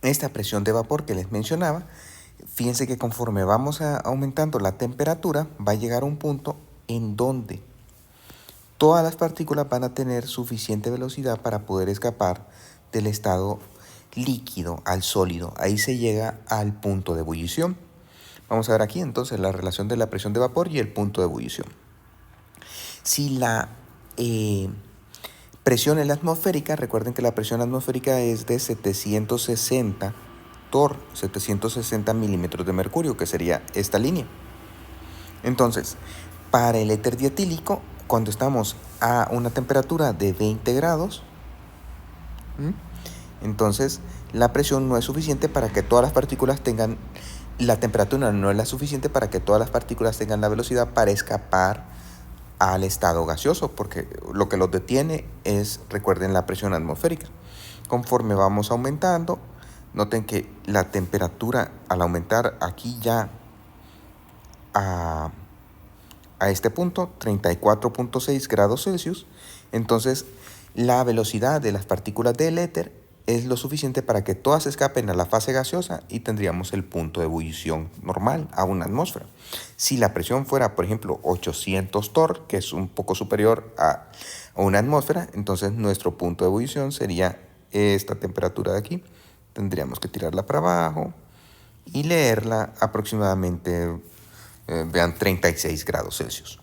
esta presión de vapor que les mencionaba, fíjense que conforme vamos aumentando la temperatura, va a llegar a un punto en donde todas las partículas van a tener suficiente velocidad para poder escapar del estado líquido al sólido. Ahí se llega al punto de ebullición. Vamos a ver aquí entonces la relación de la presión de vapor y el punto de ebullición. Si la presión en la atmosférica, recuerden que la presión atmosférica es de 760 torr, 760 milímetros de mercurio, que sería esta línea. Entonces, para el éter dietílico, cuando estamos a una temperatura de 20 grados, entonces la presión no es suficiente para que todas las partículas tengan, la temperatura no es la suficiente para que todas las partículas tengan la velocidad para escapar al estado gaseoso, porque lo que los detiene es, recuerden, la presión atmosférica. Conforme vamos aumentando, noten que la temperatura al aumentar aquí ya a este punto, 34.6 grados Celsius, entonces la velocidad de las partículas del éter es lo suficiente para que todas escapen a la fase gaseosa y tendríamos el punto de ebullición normal a una atmósfera. Si la presión fuera, por ejemplo, 800 torr, que es un poco superior a una atmósfera, entonces nuestro punto de ebullición sería esta temperatura de aquí. Tendríamos que tirarla para abajo y leerla aproximadamente, vean, 36 grados Celsius.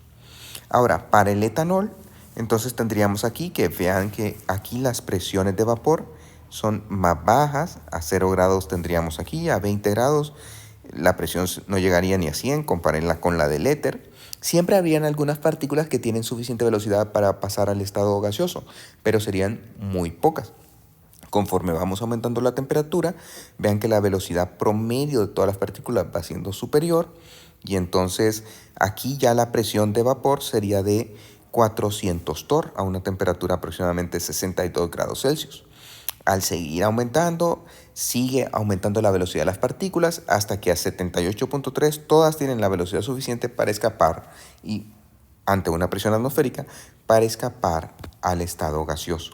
Ahora, para el etanol, entonces tendríamos aquí que vean que aquí las presiones de vapor son más bajas. A 0 grados tendríamos aquí, a 20 grados la presión no llegaría ni a 100, compárenla con la del éter. Siempre habrían algunas partículas que tienen suficiente velocidad para pasar al estado gaseoso, pero serían muy pocas. Conforme vamos aumentando la temperatura, vean que la velocidad promedio de todas las partículas va siendo superior, y entonces aquí ya la presión de vapor sería de 400 torr a una temperatura aproximadamente 62 grados Celsius. Al seguir aumentando, sigue aumentando la velocidad de las partículas hasta que a 78.3 todas tienen la velocidad suficiente para escapar y ante una presión atmosférica para escapar al estado gaseoso.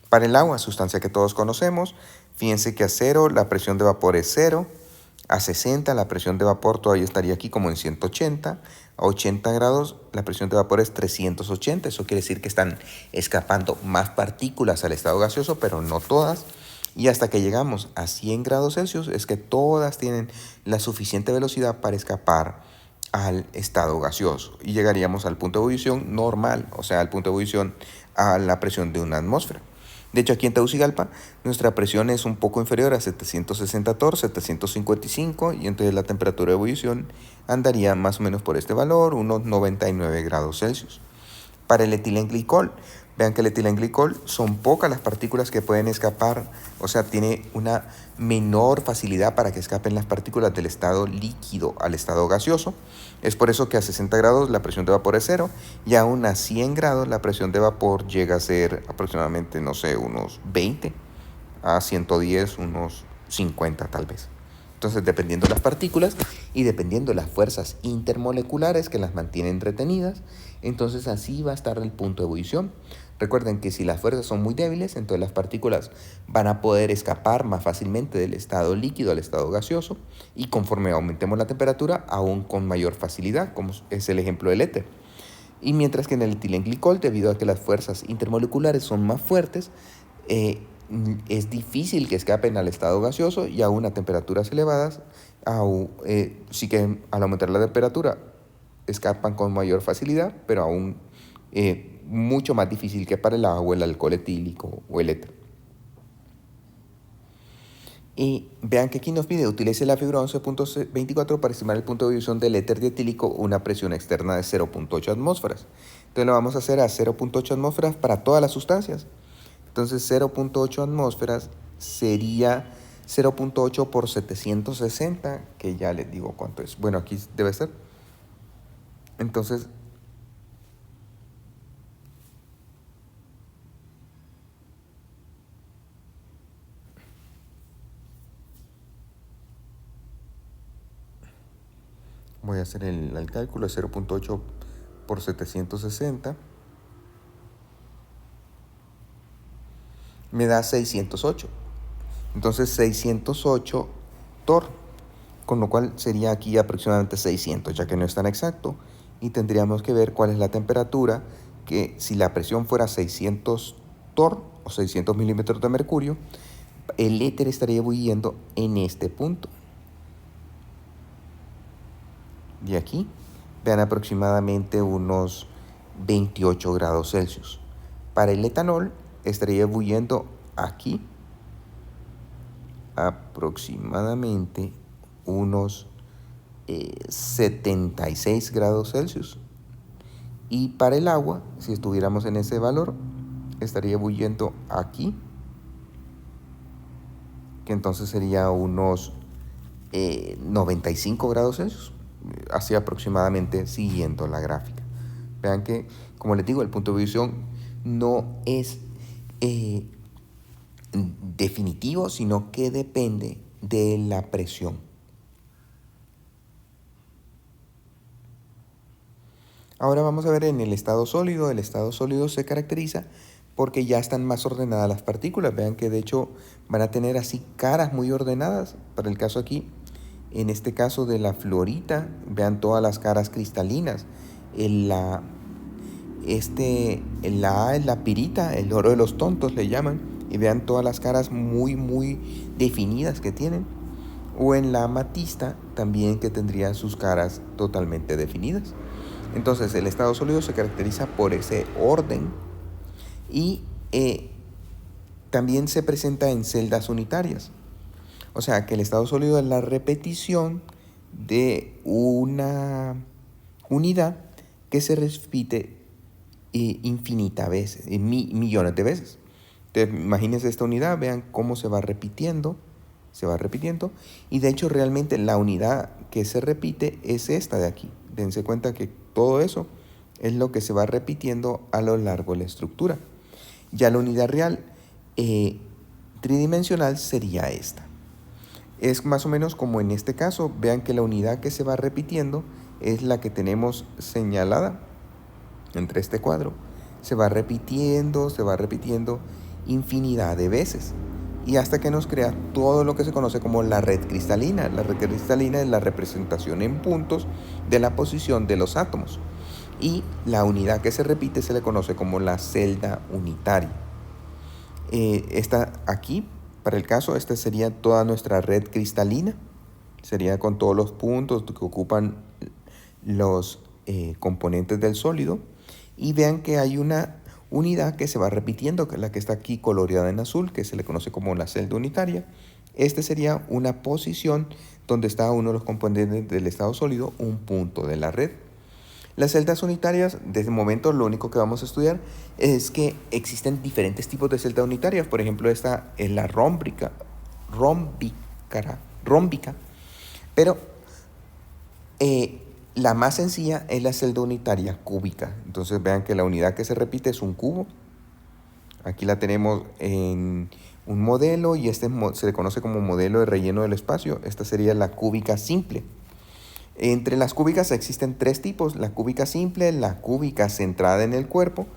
Para el agua, sustancia que todos conocemos, fíjense que a 0 la presión de vapor es 0, a 60 la presión de vapor todavía estaría aquí como en 180, a 80 grados la presión de vapor es 380, eso quiere decir que están escapando más partículas al estado gaseoso, pero no todas. Y hasta que llegamos a 100 grados Celsius es que todas tienen la suficiente velocidad para escapar al estado gaseoso y llegaríamos al punto de ebullición normal, o sea, al punto de ebullición a la presión de una atmósfera. De hecho, aquí en Tegucigalpa, nuestra presión es un poco inferior a 760 torr, 755, y entonces la temperatura de ebullición andaría más o menos por este valor, unos 99 grados Celsius. Para el etilenglicol, vean que el etilenglicol son pocas las partículas que pueden escapar, o sea, tiene una menor facilidad para que escapen las partículas del estado líquido al estado gaseoso. Es por eso que a 60 grados la presión de vapor es 0 y aún a 100 grados la presión de vapor llega a ser aproximadamente, no sé, unos 20, a 110, unos 50 tal vez. Entonces, dependiendo de las partículas y dependiendo de las fuerzas intermoleculares que las mantienen retenidas, entonces así va a estar el punto de ebullición. Recuerden que si las fuerzas son muy débiles, entonces las partículas van a poder escapar más fácilmente del estado líquido al estado gaseoso, y conforme aumentemos la temperatura, aún con mayor facilidad, como es el ejemplo del éter. Y mientras que en el etilenglicol, debido a que las fuerzas intermoleculares son más fuertes, es difícil que escapen al estado gaseoso, y aún a temperaturas elevadas, sí que al aumentar la temperatura escapan con mayor facilidad, pero aún mucho más difícil que para el agua, el alcohol etílico o el éter. Y vean que aquí nos pide, utilice la figura 11.24 para estimar el punto de ebullición del éter dietílico a una presión externa de 0.8 atmósferas. Entonces lo vamos a hacer a 0.8 atmósferas para todas las sustancias. Entonces 0.8 atmósferas sería 0.8 por 760, que ya les digo cuánto es. Bueno, aquí debe ser. Entonces, voy a hacer el cálculo de 0.8 por 760. Me da 608. Entonces 608 torr, con lo cual sería aquí aproximadamente 600, ya que no es tan exacto. Y tendríamos que ver cuál es la temperatura, que si la presión fuera 600 torr o 600 milímetros de mercurio, el éter estaría ebulliendo en este punto. De aquí, vean aproximadamente unos 28 grados Celsius. Para el etanol estaría ebulliendo aquí aproximadamente unos 76 grados Celsius. Y para el agua, si estuviéramos en ese valor, estaría ebulliendo aquí, que entonces sería unos 95 grados Celsius, así aproximadamente siguiendo la gráfica. Vean que, como les digo, el punto de ebullición no es definitivo, sino que depende de la presión. Ahora vamos a ver en el estado sólido. El estado sólido se caracteriza porque ya están más ordenadas las partículas. Vean que de hecho van a tener así caras muy ordenadas. Para el caso aquí, en este caso de la fluorita, vean todas las caras cristalinas. La A es la pirita, el oro de los tontos le llaman. Y vean todas las caras muy definidas que tienen. O en la amatista también, que tendría sus caras totalmente definidas. Entonces el estado sólido se caracteriza por ese orden y también se presenta en celdas unitarias. O sea que el estado sólido es la repetición de una unidad que se repite infinitas veces, millones de veces. Entonces imagínense esta unidad, vean cómo se va repitiendo, y de hecho realmente la unidad que se repite es esta de aquí. Dense cuenta que todo eso es lo que se va repitiendo a lo largo de la estructura. Ya la unidad real tridimensional sería esta. Es más o menos como en este caso. Vean que la unidad que se va repitiendo es la que tenemos señalada entre este cuadro. Se va repitiendo infinidad de veces, y hasta que nos crea todo lo que se conoce como la red cristalina. La red cristalina es la representación en puntos de la posición de los átomos, y la unidad que se repite se le conoce como la celda unitaria. Esta aquí, para el caso, esta sería toda nuestra red cristalina, sería con todos los puntos que ocupan los componentes del sólido. Y vean que hay una unidad que se va repitiendo, que es la que está aquí coloreada en azul, que se le conoce como la celda unitaria. Este sería una posición donde está uno de los componentes del estado sólido, un punto de la red. Las celdas unitarias, desde el momento lo único que vamos a estudiar es que existen diferentes tipos de celdas unitarias. Por ejemplo, esta es la rómbica, pero la más sencilla es la celda unitaria cúbica. Entonces vean que la unidad que se repite es un cubo. Aquí la tenemos en un modelo, y este se le conoce como modelo de relleno del espacio. Esta sería la cúbica simple. Entre las cúbicas existen tres tipos: la cúbica simple, la cúbica centrada en el cuerpo,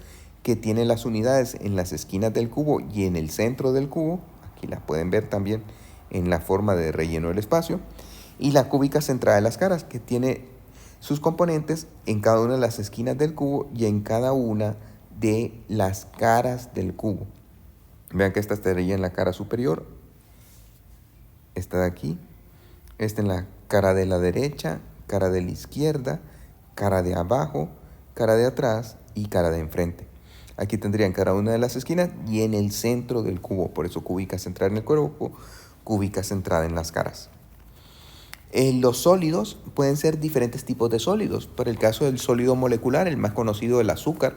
que tiene las unidades en las esquinas del cubo y en el centro del cubo. Aquí la pueden ver también en la forma de relleno del espacio. Y la cúbica centrada en las caras, que tiene sus componentes en cada una de las esquinas del cubo y en cada una de las caras del cubo. Vean que esta estaría en la cara superior, esta de aquí, esta en la cara de la derecha, cara de la izquierda, cara de abajo, cara de atrás y cara de enfrente. Aquí tendrían cada una de las esquinas y en el centro del cubo, por eso cúbica centrada en el cuerpo, cúbica centrada en las caras. Los sólidos pueden ser diferentes tipos de sólidos. Por el caso del sólido molecular, el más conocido, el azúcar,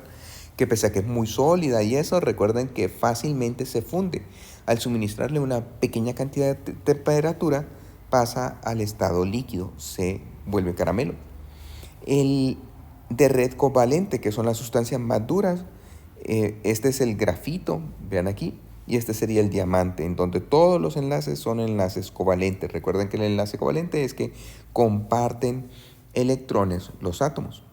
que pese a que es muy sólida y eso, recuerden que fácilmente se funde. Al suministrarle una pequeña cantidad de temperatura, pasa al estado líquido, se vuelve caramelo. El de red covalente, que son las sustancias más duras, este es el grafito, vean aquí, y este sería el diamante, en donde todos los enlaces son enlaces covalentes. Recuerden que el enlace covalente es que comparten electrones los átomos.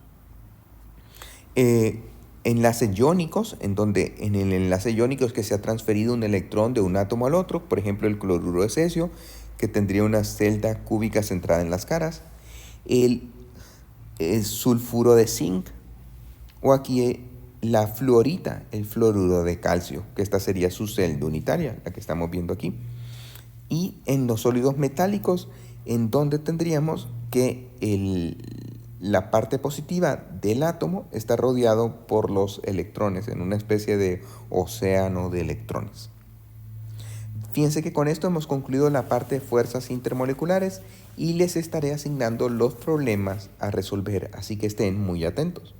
enlaces iónicos, en donde en el enlace iónico es que se ha transferido un electrón de un átomo al otro, por ejemplo el cloruro de cesio, que tendría una celda cúbica centrada en las caras, el, el sulfuro de zinc, o aquí la fluorita, el fluoruro de calcio, que esta sería su celda unitaria, la que estamos viendo aquí. Y en los sólidos metálicos, en donde tendríamos que la parte positiva del átomo está rodeado por los electrones, en una especie de océano de electrones. Fíjense que con esto hemos concluido la parte de fuerzas intermoleculares y les estaré asignando los problemas a resolver, así que estén muy atentos.